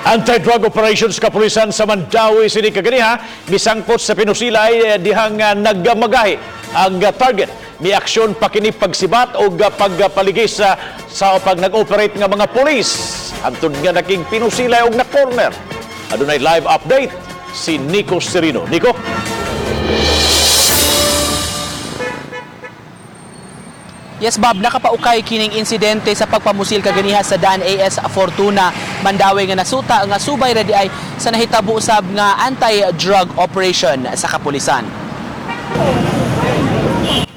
Anti-drug operations kapulisan sa Mandawi City kaginiha misangpot sa pinusilay dihang nagmagahi ang target. May aksyon pa kini pagsibat o pagpaligis sa pag nag-operate nga mga pulis. Hantod nga naking pinusilay og na-corner. Adunay live update si Nico Serino. Nico? Yes, Bob, nakapaukay kining insidente sa pagpamusil kaganiha sa Dan AS Fortuna, Mandawi nga nasuta nga subay ra di ay sa nahitabo usab nga anti-drug operation sa kapulisan.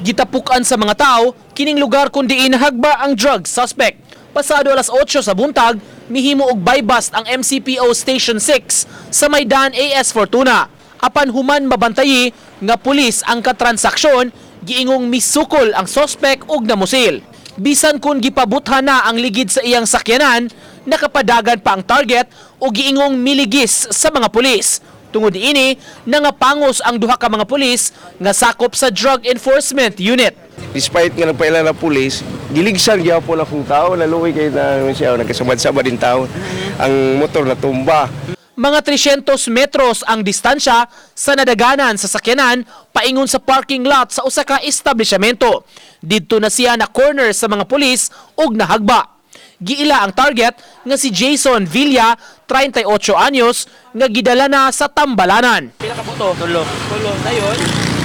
Gitapukan sa mga tao kining lugar kun diin hagba ang drug suspect. Pasado alas 8 sa buntag, mihimo og buy-bust ang MCPO Station 6 sa may Dan AS Fortuna. Apan human mabantayi nga pulis ang katransaksyon, giingong misukol ang sospek og namusil. Bisan kun gipabuthan na ang ligid sa iyang sakyanan, nakapadagan pa ang target o giingong miligis sa mga pulis. Tungod ini, nangapangos ang duha ka mga pulis nga sakop sa Drug Enforcement Unit. Despite nga nagpailan na pulis, giligsan gyapon akong tao, naluwi kay na siya nagkasabad-sabad din tao. Ang motor na tumba. Mga 300 metros ang distansya sa nadaganan sa sakyanan paingon sa parking lot sa usa ka establishmento. Didto na siya na corner sa mga pulis ug nahagba. Giila ang target nga si Jason Villa, 38 anyos, nga gidala na sa Tambalanan. Pila ka buto? Tulo. Tulo. Dayon?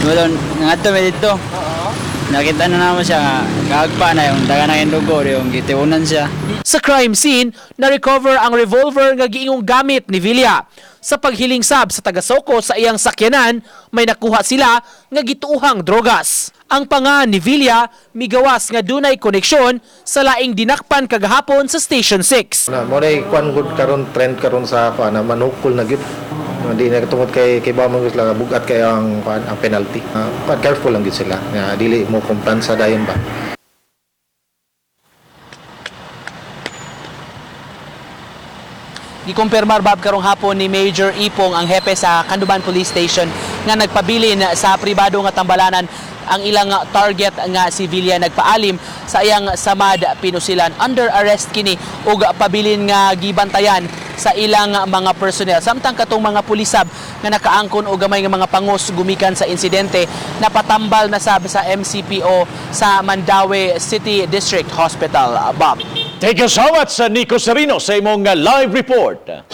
Tulo. Nangato may dito. Nakita na naman siya nga, kaagpa na yung daga na yung dugo, yung gitiunan siya. Sa crime scene, na-recover ang revolver nga giingong gamit ni Villa. Sa paghilingsab sa taga-Soko sa iyang sakyanan, may nakuha sila nga gituuhang drogas. Ang panga ni Villa, migawas nga dunay koneksyon sa laing dinakpan kagahapon sa Station 6. Moray kwan good karon trend karon sa na manukol na gid. Hindi na tungod kay ba mo sila bugat kay ang penalty. Careful lang gid sila. Dili mo kumpansa dayon ba. Gikumpirmar Bob karong hapon ni Major Ipong ang hepe sa Canduban Police Station nga nagpabilin sa pribado nga Tambalanan ang ilang target nga si Villa nagpaalim sa iyang samad pinusilan. Under arrest kini ug pabilin nga gibantayan sa ilang mga personnel. Samtang katong mga pulisab nga nakaangkon og gamay nga mga pangos gumikan sa insidente napatambal na sab sa MCPO sa Mandawi City District Hospital. Bob. Thank you so much, Nico Serino, sa imong live report.